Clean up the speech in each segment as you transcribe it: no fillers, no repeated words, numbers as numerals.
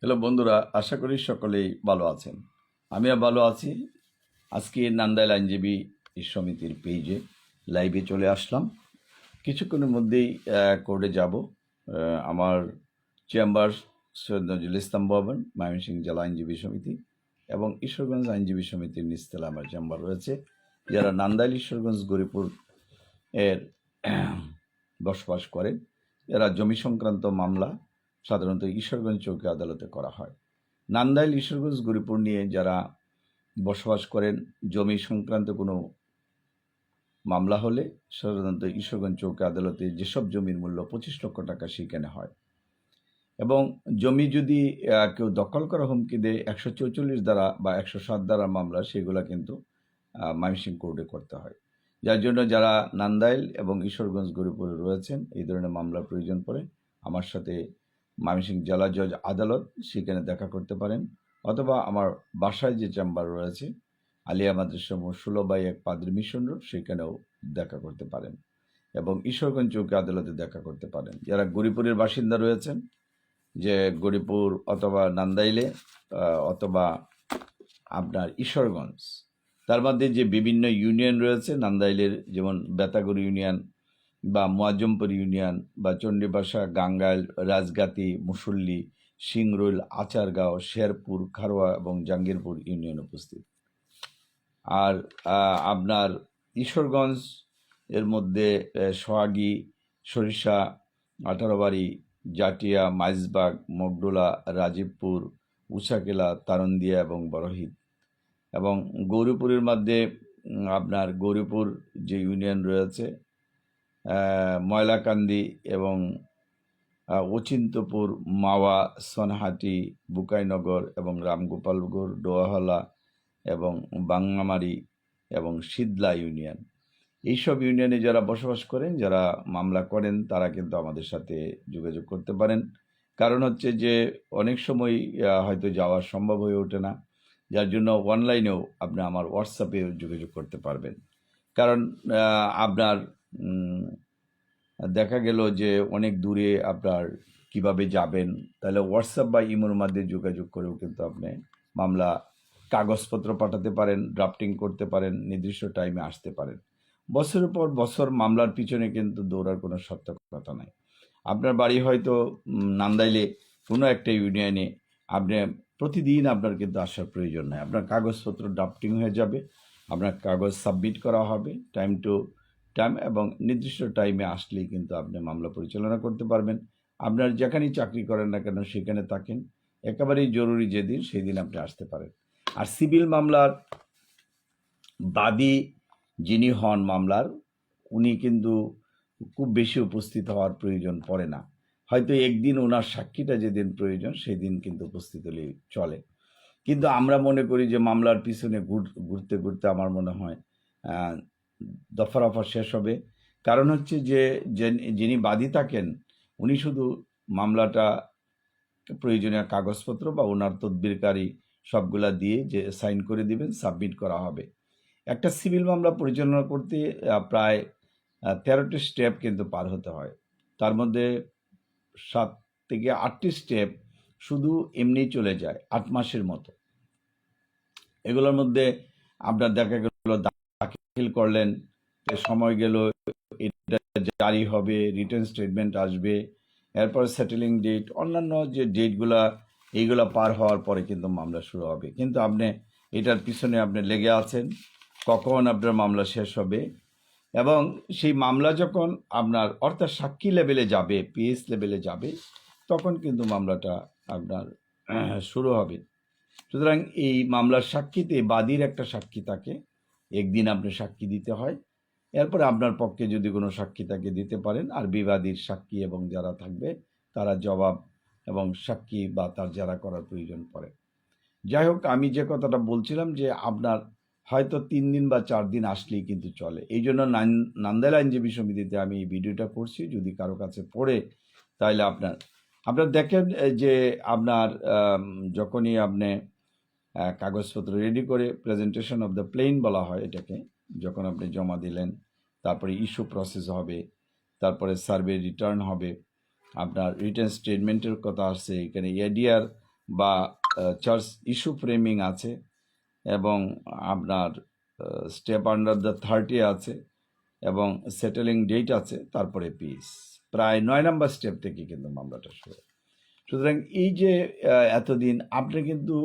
Hello বন্ধুরা, আশা করি সকলেই ভালো আছেন। আমিও ভালো আছি। আজকে নান্দাইল আইনজীবী সমিতির পেজে লাইভে চলে আসলাম। কিছুক্ষণের মধ্যেই কোর্টে যাব। আমার চেম্বার সৈয়দ নজরুল ইসলাম ভবন, ময়মনসিংহ জেলা আইনজীবী সমিতি এবং ঈশ্বরগঞ্জ আইনজীবী সমিতির নিচতলা আমার চেম্বার রয়েছে। যারা নান্দাইল ঈশ্বরগঞ্জ গরিপুর এর বসবাস করেন, এরা জমি সংক্রান্ত মামলা সাধারণত ঈশ্বরগঞ্জ চৌকি আদালতে করা হয়। নান্দাইল ঈশ্বরগঞ্জ গরিপুর নিয়ে যারা বসবাস করেন, জমি সংক্রান্ত কোনো মামলা হলে সাধারণত ঈশ্বরগঞ্জ চৌকি আদালতে যেসব জমির মূল্য 25 লক্ষ টাকা সেখানে হয়। এবং জমি যদি কেউ দখল করা হুমকি দেয় 144 ধারা বা 107 ধারা মামলা, সেগুলো কিন্তু ময়মনসিংহ কোর্টে করতে হয়। যার জন্য যারা নান্দাইল এবং ঈশ্বরগঞ্জ গরিপুরে রয়েছেন, এই ধরনের মামলার প্রয়োজন পড়ে, আমার সাথে ময়মনসিংহ জেলা জজ আদালত সেখানে দেখা করতে পারেন, অথবা আমার বাসায় যে চেম্বার রয়েছে আলিয়া মাদ্রাসা 16/1 পাদ্রী মিশন রোড, সেখানেও দেখা করতে পারেন এবং ঈশ্বরগঞ্জ চৌকি আদালতে দেখা করতে পারেন। যারা গরিপুরের বাসিন্দা রয়েছেন, যে গরিপুর অথবা নান্দাইলে অথবা আপনার ঈশ্বরগঞ্জ, তার মধ্যে যে বিভিন্ন ইউনিয়ন রয়েছে নান্দাইলের, যেমন বেতাগুড়ি ইউনিয়ন বা মোয়াজ্জমপুর ইউনিয়ন বা চণ্ডীবাসা, গাঙ্গাইল, রাজগাতি, মুসল্লি, সিংরুল, আচারগাঁও, শেরপুর, খারোয়া এবং জাঙ্গিরপুর ইউনিয়ন উপস্থিত। আর আপনার ঈশ্বরগঞ্জ এর মধ্যে সোহাগী, সরিষা, 18বাড়ি, জাটিয়া, মাইজবাগ, মগডোলা, রাজীবপুর, উছাকেলা, তারন্দিয়া এবং বড়হিত। এবং গৌরীপুরের মধ্যে আপনার গৌরীপুর যে ইউনিয়ন রয়েছে, ময়লাকান্দি এবং অচিন্তপুর, মাওয়া, সোনহাটি, বুকাইনগর এবং রামগোপালগড়, ডোয়াহলা এবং বাংলামারি এবং শীতলা ইউনিয়ন। এইসব ইউনিয়নে যারা বসবাস করেন, যারা মামলা করেন, তারা কিন্তু আমাদের সাথে যোগাযোগ করতে পারেন। কারণ হচ্ছে যে অনেক সময় হয়তো যাওয়া সম্ভব হয়ে ওঠে না, যার জন্য অনলাইনেও আপনি আমার হোয়াটসঅ্যাপে যোগাযোগ করতে পারবেন। কারণ আপনার দেখা গেল যে অনেক দূরে আপনার কিভাবে যাবেন, তাহলে হোয়াটসঅ্যাপ বা ইমোর মাধ্যমে যোগাযোগ করেও কিন্তু আপনি মামলা কাগজপত্র পাঠাতে পারেন, ড্রাফটিং করতে পারেন, নির্দিষ্ট টাইমে আসতে পারেন। বছরের পর বছর মামলার পিছনে কিন্তু দৌড়ার কোনো সার্থকতা নাই। আপনার বাড়ি হয়তো নান্দাইলে কোনো একটা ইউনিয়নে, আপনি প্রতিদিন আপনার কিন্তু আসার প্রয়োজন নাই। আপনার কাগজপত্র ড্রাফটিং হয়ে যাবে, আপনার কাগজ সাবমিট করা হবে টাইম টু টাইম, এবং নির্দিষ্ট টাইমে আসলেই কিন্তু আপনি মামলা পরিচালনা করতে পারবেন। আপনার যেখানেই চাকরি করেন না কেন সেখানে থাকেন, একেবারেই জরুরি যেদিন সেই দিন আপনি আসতে পারেন। আর সিভিল মামলার বাদী যিনি হন মামলার, উনি কিন্তু খুব বেশি উপস্থিত হওয়ার প্রয়োজন পড়ে না। হয়তো একদিন ওনার সাক্ষীটা যেদিন প্রয়োজন সেই দিন কিন্তু উপস্থিত হলেই চলে। কিন্তু আমরা মনে করি যে মামলার পিছনে ঘুরতে ঘুরতে আমার মনে হয় দফা রফা শেষ হবে। কারণ হচ্ছে যে যিনি বাদী থাকেন, উনি শুধু মামলাটা প্রয়োজনীয় কাগজপত্র বা ওনার তদবিরকারী সবগুলা দিয়ে যে সাইন করে দিবেন, সাবমিট করা হবে। একটা সিভিল মামলা পরিচালনা করতে প্রায় 13টি স্টেপ কিন্তু পার হতে হয়। তার মধ্যে 7 থেকে 8টি স্টেপ শুধু এমনিই চলে যায় 8 মাসের মতো। এগুলোর মধ্যে আপনার দেখা গেল দাখিল করলেন, সময় গেল, এটা জারি হবে, রিটার্ন স্টেটমেন্ট আসবে, এরপর সেটেলিং ডেট, অন্যান্য যে ডেটগুলা, এইগুলা পার হওয়ার পরে কিন্তু মামলা শুরু হবে। কিন্তু আপনি এটার পিছনে আপনি লেগে আছেন কখন আপনার মামলা শেষ হবে, এবং সেই মামলা যখন আপনার অর্থাৎ সাক্ষী লেভেলে যাবে, পিএস লেভেলে যাবে, তখন কিন্তু মামলাটা আপনার শুরু হবে। সুতরাং এই মামলার সাক্ষীতে বাদীর একটা সাক্ষী থাকে, একদিন আপনি সাক্ষী দিতে হয়। এরপরে আপনার পক্ষে যদি কোনো সাক্ষী থাকে দিতে পারেন, আর বিবাদীর সাক্ষী এবং যারা থাকবে তারা জবাব এবং সাক্ষী বা তার যারা করার প্রয়োজন পড়ে। যাই হোক, আমি যে কথাটা বলছিলাম যে আপনার হয়তো 3 দিন বা 4 দিন আসলেই কিন্তু চলে। এই জন্য নান্দাইল আইনজীবী সমিতিতে আমি এই ভিডিওটা করছি, যদি কারো কাছে পড়ে তাহলে আপনার দেখেন যে আপনার যখনই আপনি কাগজপত্র রেডি করে প্রেজেন্টেশন অফ দ্য প্লেন বলা হয় এটাকে, যখন আপনি জমা দিলেন, তারপরে ইস্যু প্রসেস হবে, তারপরে সার্ভে রিটার্ন হবে, আপনার রিটার্ন স্টেটমেন্টের কথা আসছে, এখানে এডিআর বা চার্জ ইস্যু ফ্রেমিং আছে, এবং আপনার স্টেপ আন্ডার দ্য 30 আছে, এবং সেটেলিং ডেট আছে, তারপরে পিস। প্রায় 9 নম্বর স্টেপ থেকে কিন্তু মামলাটা শুরু। সুতরাং এই যে এতদিন আপনি কিন্তু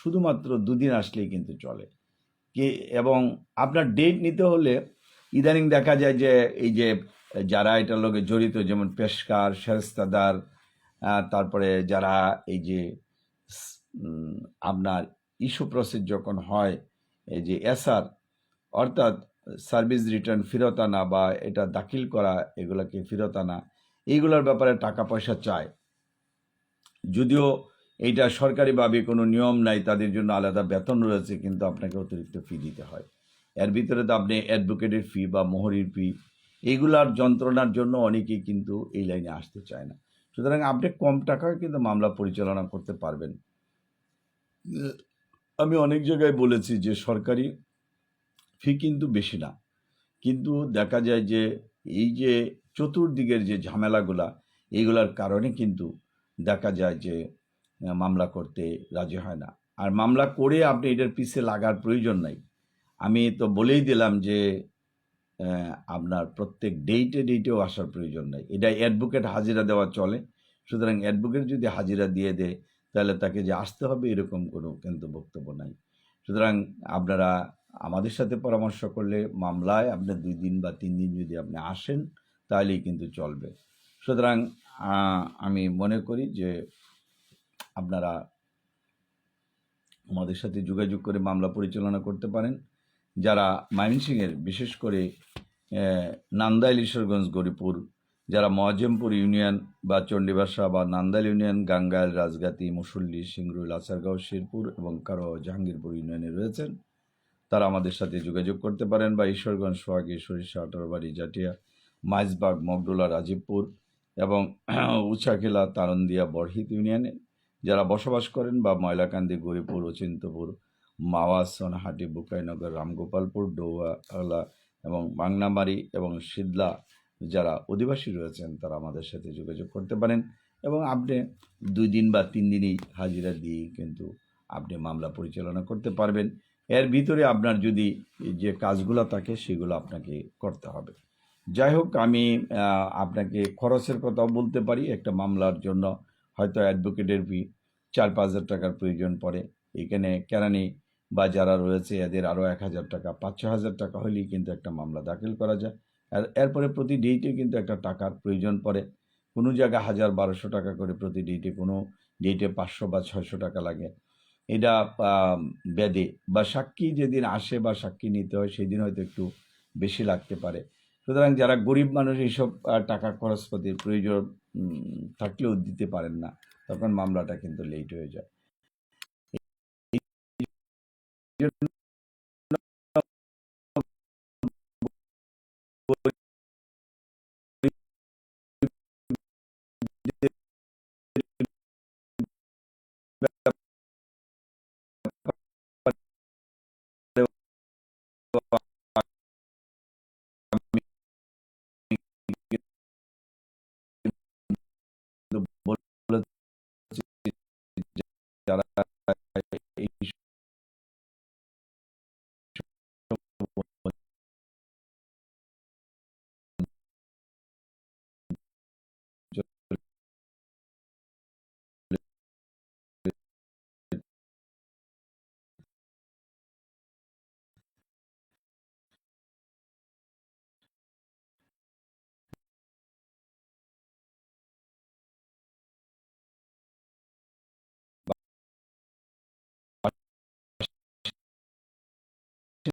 শুধুমাত্র 2 দিন আসলেই কিন্তু চলে কি, এবং আপনার ডেট নিতে হলে ইদানিং দেখা যায় যে এই যে যারা এটার লগে জড়িত, যেমন পেশকার, সেরেস্তাদার, তারপরে যারা এই যে আপনার ইস্যু প্রসেস যখন হয়, এই যে এসআর, অর্থাৎ সার্ভিস রিটার্ন ফেরত আনা বা এটা দাখিল করা, এগুলাকে ফেরত আনা, এইগুলোর ব্যাপারে টাকা পয়সা চায়। যদিও এইটা সরকারিভাবে কোনো নিয়ম নাই, তাদের জন্য আলাদা বেতন রয়েছে, কিন্তু আপনাকে অতিরিক্ত ফি দিতে হয়। এর ভিতরে তো আপনি অ্যাডভোকেটের ফি বা মোহরির ফি, এইগুলার যন্ত্রণার জন্য অনেকেই কিন্তু এই লাইনে আসতে চায় না। সুতরাং আপনি কম টাকায় কিন্তু মামলা পরিচালনা করতে পারবেন। আমি অনেক জায়গায় বলেছি যে সরকারি ফি কিন্তু বেশি না, কিন্তু দেখা যায় যে এই যে চতুর্দিকের যে ঝামেলাগুলা, এইগুলার কারণে কিন্তু দেখা যায় যে মামলা করতে রাজি হয় না। আর মামলা করে আপনি এটার পিছে লাগার প্রয়োজন নাই। আমি তো বলেই দিলাম যে আপনার প্রত্যেক ডেটেও আসার প্রয়োজন নাই। এটা অ্যাডভোকেট হাজিরা দেওয়া চলে। সুতরাং অ্যাডভোকেট যদি হাজিরা দিয়ে দেয়, তাহলে তাকে যে আসতে হবে এরকম কোনো কিন্তু বক্তব্য নাই। সুতরাং আপনারা আমাদের সাথে পরামর্শ করলে মামলায় আপনি 2 দিন বা 3 দিন যদি আপনি আসেন, তাহলেই কিন্তু চলবে। সুতরাং আমি মনে করি যে আপনারা আমাদের সাথে যোগাযোগ করে মামলা পরিচালনা করতে পারেন। যারা ময়মনসিংহের, বিশেষ করে নান্দাইল, ঈশ্বরগঞ্জ, গরিপুর, যারা মহাজমপুর ইউনিয়ন বা চণ্ডীবাসা বা নান্দাইল ইউনিয়ন, গাঙ্গাইল, রাজগাতি, মুসল্লি, সিংরুল, আচারগাঁও, শেরপুর এবং কারো জাহাঙ্গীরপুর ইউনিয়নে রয়েছেন, তারা আমাদের সাথে যোগাযোগ করতে পারেন। বা ঈশ্বরগঞ্জ, সোহাগী, সরিষা, আঠারোবাড়ি, জাটিয়া, মাইজবাগ, মগডোলা, রাজীবপুর এবং উচ্ছাখেলা, তারন্দিয়া, বরহিত ইউনিয়নে যারা বসবাস করেন, বা ময়লাকান্দি, গরিপুর, অচিন্তপুর, মাওয়া, সোনাহাটি, বুকাইনগর, রামগোপালপুর, ডৌয়ালা এবং বাংনামারি এবং সিদলা যারা অধিবাসী রয়েছেন, তারা আমাদের সাথে যোগাযোগ করতে পারেন। এবং আপনি 2 দিন বা 3 দিনই হাজিরা দিয়ে কিন্তু আপনি মামলা পরিচালনা করতে পারবেন। এর ভিতরে আপনার যদি যে কাজগুলো থাকে সেগুলো আপনাকে করতে হবে। যাই হোক, আমি আপনাকে খরচের কথাও বলতে পারি। একটা মামলার জন্য হয়তো অ্যাডভোকেটের ফি 4-5 হাজার টাকার প্রয়োজন পড়ে। এখানে কেরানি বা যারা রয়েছে এদের আরও 1,000 টাকা, 5-6 হাজার টাকা হলেই কিন্তু একটা মামলা দাখিল করা যায়। আর এরপরে প্রতি ডেটে কিন্তু একটা টাকার প্রয়োজন পড়ে। কোনো জায়গায় 1,000-1,200 টাকা করে প্রতি ডেটে, কোনো ডেটে 500 বা 600 টাকা লাগে। এটা বেদে বা সাক্ষী যেদিন আসে বা সাক্ষী নিতে হয় সেদিন হয়তো একটু বেশি লাগতে পারে। সুতরাং যারা গরিব মানুষ, এইসব টাকা খরচপাতির প্রয়োজন থাকলেও দিতে পারেন না, তখন মামলাটা কিন্তু লেট হয়ে যায়।